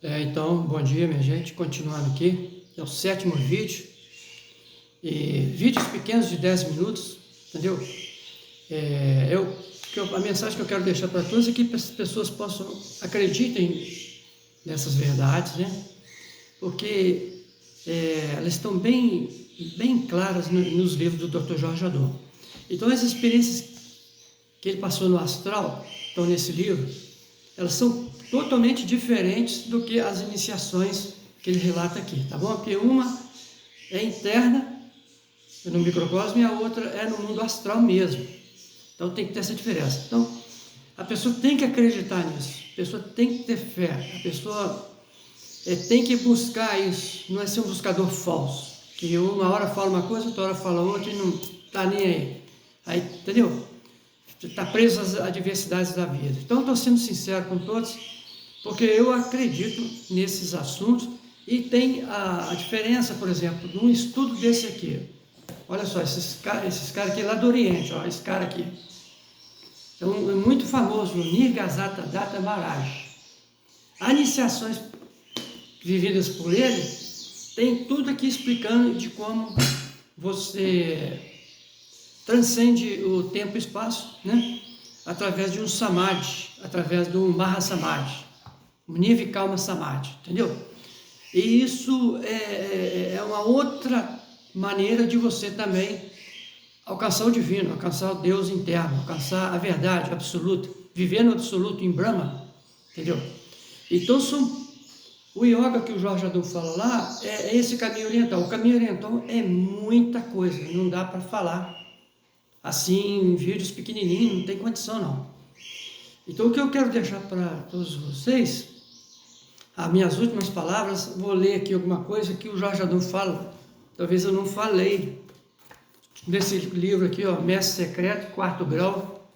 Então, bom dia, minha gente. Continuando aqui, é o sétimo vídeo. E vídeos pequenos de 10 minutos, entendeu? A mensagem que eu quero deixar para todos é que as pessoas acreditem nessas verdades, né? Porque elas estão bem claras nos livros do Dr. Jorge Adorno. Então, as experiências que ele passou no astral, estão nesse livro, elas são totalmente diferentes do que as iniciações que ele relata aqui, tá bom? Porque uma é interna, no microcosmo, e a outra é no mundo astral mesmo. Então tem que ter essa diferença. Então, a pessoa tem que acreditar nisso, a pessoa tem que ter fé, a pessoa tem que buscar isso, não é ser um buscador falso, que uma hora fala uma coisa, outra hora fala outra e não está nem aí, entendeu? Está preso às adversidades da vida. Então, estou sendo sincero com todos, porque eu acredito nesses assuntos e tem a diferença, por exemplo, de um estudo desse aqui. Olha só, esses caras aqui lá do Oriente, ó, esse cara aqui. Então, é muito famoso, o Nirgazata Datta Maharaj. As iniciações vividas por ele, tem tudo aqui explicando de como você transcende o tempo e espaço, né? Através de um samadhi, através do Mahasamadhi, o Nirvikalma Samadhi, entendeu? E isso é uma outra maneira de você também alcançar o divino, alcançar o Deus interno, alcançar a verdade absoluta, viver no absoluto em Brahma, entendeu? Então, o yoga que o Jorge Adorno fala lá é esse caminho oriental. O caminho oriental é muita coisa, não dá para falar assim em vídeos pequenininhos, não tem condição não. Então, o que eu quero deixar para todos vocês, as minhas últimas palavras, vou ler aqui alguma coisa que o Jorge Adorno fala, talvez eu não falei, nesse livro aqui, ó, Mestre Secreto, 4º grau,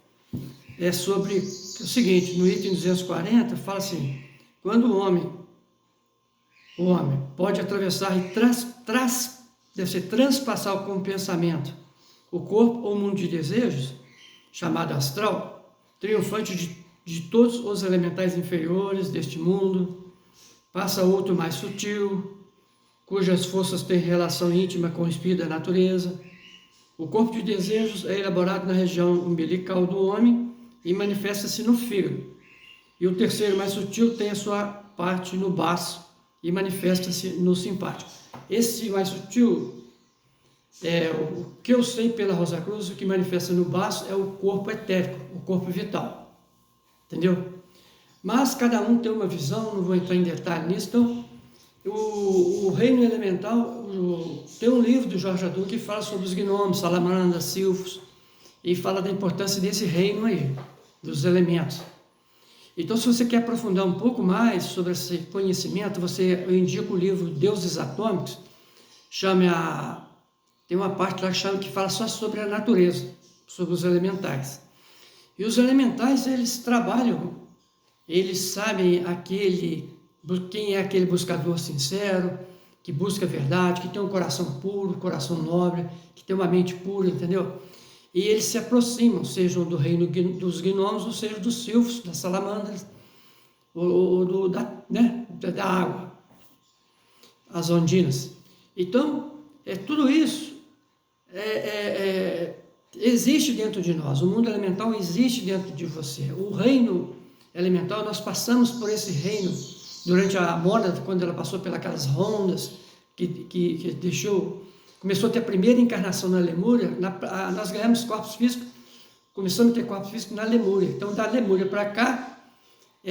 é sobre o seguinte, no item 240, fala assim, quando o homem pode atravessar e transpassar com o pensamento o corpo ou mundo de desejos, chamado astral, triunfante de todos os elementais inferiores deste mundo, passa outro mais sutil, cujas forças têm relação íntima com o espírito da natureza. O corpo de desejos é elaborado na região umbilical do homem e manifesta-se no fígado. E o terceiro, mais sutil, tem a sua parte no baço e manifesta-se no simpático. Esse mais sutil, o que eu sei pela Rosa Cruz, o que manifesta no baço é o corpo etérico, o corpo vital. Entendeu? Mas cada um tem uma visão, não vou entrar em detalhe nisso. Então, o reino elemental, tem um livro do Jorge Adorno que fala sobre os gnomos, salamandras, silfos, e fala da importância desse reino aí, dos elementos. Então, se você quer aprofundar um pouco mais sobre esse conhecimento, eu indico o livro Deuses Atômicos, tem uma parte lá que fala só sobre a natureza, sobre os elementais. E os elementais, eles trabalham, eles sabem quem é aquele buscador sincero, que busca a verdade, que tem um coração puro, coração nobre, que tem uma mente pura, entendeu? E eles se aproximam, sejam do reino dos gnomos, ou seja, dos silfos, das salamandras, ou da água, as ondinas. Então, tudo isso existe dentro de nós, o mundo elemental existe dentro de você. O reino elemental, nós passamos por esse reino durante a Mônada, quando ela passou pelas rondas, que começou a ter a primeira encarnação na Lemúria, nós ganhamos corpos físicos, começamos a ter corpos físicos na Lemúria. Então, da Lemúria para cá,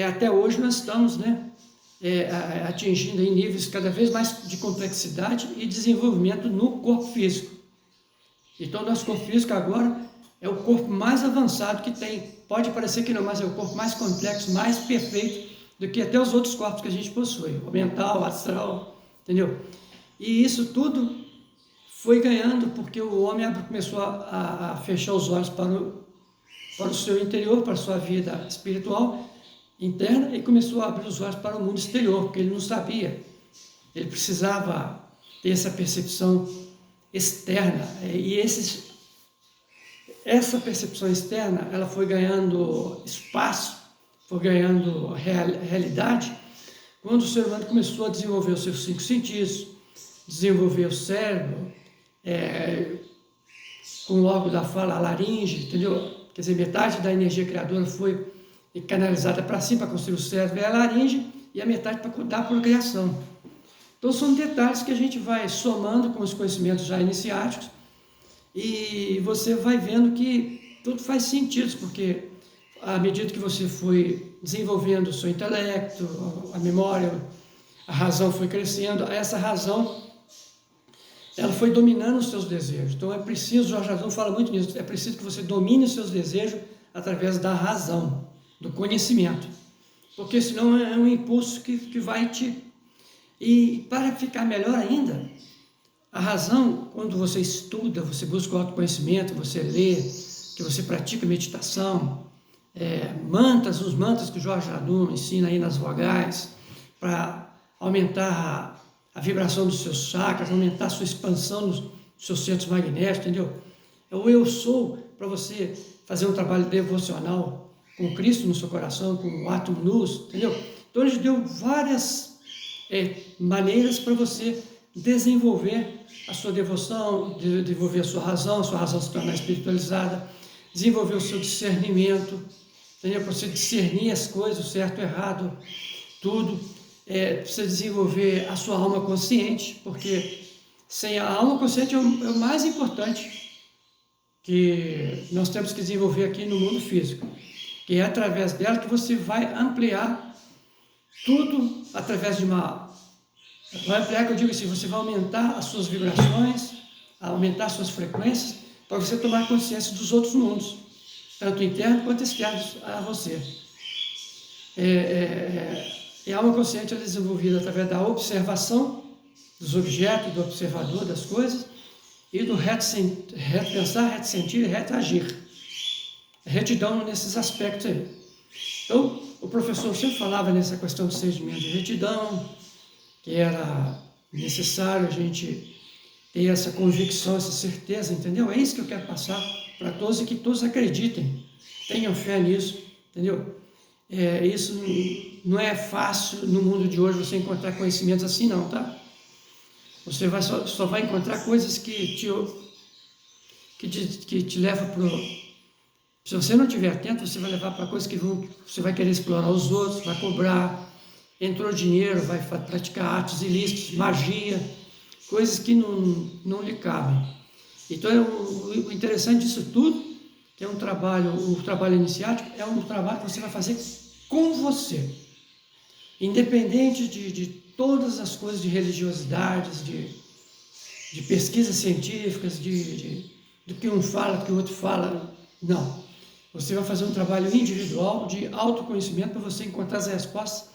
até hoje nós estamos atingindo em níveis cada vez mais de complexidade e desenvolvimento no corpo físico. Então, nosso corpo físico agora é o corpo mais avançado que tem. Pode parecer que não, mas é o corpo mais complexo, mais perfeito do que até os outros corpos que a gente possui. O mental, o astral, entendeu? E isso tudo foi ganhando porque o homem começou a fechar os olhos para o seu interior, para a sua vida espiritual interna, e começou a abrir os olhos para o mundo exterior, porque ele não sabia. Ele precisava ter essa percepção externa, e essa percepção externa, ela foi ganhando espaço, foi ganhando realidade, quando o ser humano começou a desenvolver os seus 5 sentidos, desenvolver o cérebro, com o órgão da fala, a laringe, entendeu? Quer dizer, metade da energia criadora foi canalizada para cima, para construir o cérebro e a laringe, e a metade para dar a procriação. Então são detalhes que a gente vai somando com os conhecimentos já iniciáticos e você vai vendo que tudo faz sentido, porque à medida que você foi desenvolvendo o seu intelecto, a memória, a razão foi crescendo, essa razão ela foi dominando os seus desejos. Então é preciso, Jorge Aragão fala muito nisso, é preciso que você domine os seus desejos através da razão, do conhecimento, porque senão é um impulso que vai te... E para ficar melhor ainda, a razão, quando você estuda, você busca o autoconhecimento, você lê, que você pratica meditação, os mantras que o Jorge Aragão ensina aí nas vogais, para aumentar a vibração dos seus chakras, aumentar a sua expansão nos seus centros magnéticos, entendeu? É o eu sou, para você fazer um trabalho devocional com Cristo no seu coração, com o átomo luz, entendeu? Então ele deu várias maneiras para você desenvolver a sua devoção, desenvolver a sua razão se tornar espiritualizada, desenvolver o seu discernimento, entendeu? Para você discernir as coisas, o certo e o errado, tudo. Precisa desenvolver a sua alma consciente, porque sem a alma consciente é o mais importante que nós temos que desenvolver aqui no mundo físico, que é através dela que você vai ampliar tudo, através de uma... Vai ampliar, que eu digo assim, você vai aumentar as suas vibrações, aumentar as suas frequências, para você tomar consciência dos outros mundos, tanto internos quanto externos a você. E a alma consciente é desenvolvida através da observação dos objetos, do observador, das coisas, e do reto pensar, reto sentir e reto agir. Retidão nesses aspectos aí. Então, o professor sempre falava nessa questão do sentimento de retidão, que era necessário a gente ter essa convicção, essa certeza, entendeu? É isso que eu quero passar para todos e que todos acreditem, tenham fé nisso, entendeu? Isso não é fácil no mundo de hoje você encontrar conhecimentos assim não, tá? Você só vai encontrar coisas que te levam para o... Se você não estiver atento, você vai levar para coisas que você vai querer explorar os outros, vai cobrar, entrou dinheiro, vai praticar atos ilícitos, magia, coisas que não lhe cabem. Então, o interessante disso tudo, que é o trabalho iniciático, é um trabalho que você vai fazer com você, independente de todas as coisas de religiosidades, de pesquisas científicas, do que um fala, do que o outro fala, não. Você vai fazer um trabalho individual de autoconhecimento para você encontrar as respostas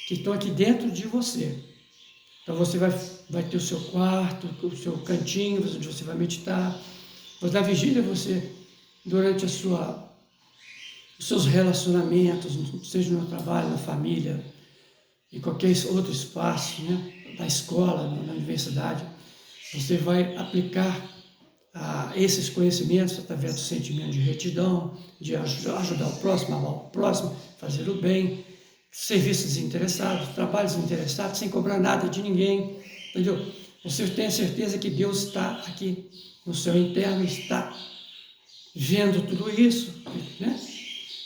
que estão aqui dentro de você. Então você vai ter o seu quarto, o seu cantinho, onde você vai meditar. Na vigília você, durante os seus relacionamentos, seja no trabalho, na família, em qualquer outro espaço, né, na escola, na universidade, você vai aplicar esses conhecimentos através do sentimento de retidão, de ajudar o próximo, amar o próximo, fazer o bem, serviços desinteressados, trabalhos desinteressados, sem cobrar nada de ninguém, entendeu? Você tem a certeza que Deus está aqui no seu interno, está vendo tudo isso, né?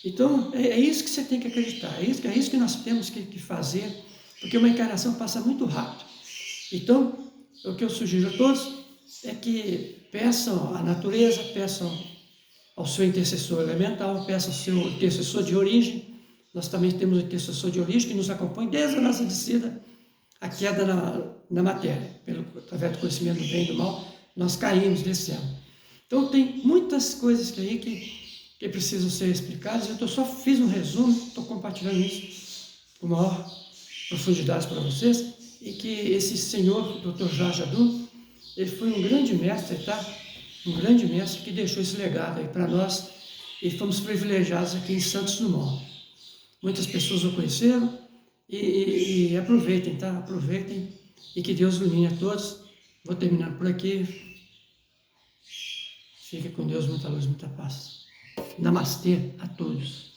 Então, é isso que você tem que acreditar, é isso que nós temos que fazer, porque uma encarnação passa muito rápido. Então, o que eu sugiro a todos é que peçam à natureza, peçam ao seu intercessor elemental, peçam ao seu intercessor de origem. Nós também temos o intercessor de origem que nos acompanha desde a nossa descida, a queda na matéria, através do conhecimento do bem e do mal, nós caímos, descemos. Então tem muitas coisas que precisam ser explicadas. Eu só fiz um resumo, estou compartilhando isso com maior profundidade para vocês, e que esse senhor, Dr. Jorge Aragão, ele foi um grande mestre, tá? Um grande mestre que deixou esse legado aí para nós, e fomos privilegiados aqui em Santos Dumont. Muitas pessoas o conheceram, e aproveitem, tá? Aproveitem, e que Deus ilumine a todos. Vou terminando por aqui. Fique com Deus, muita luz, muita paz. Namastê a todos.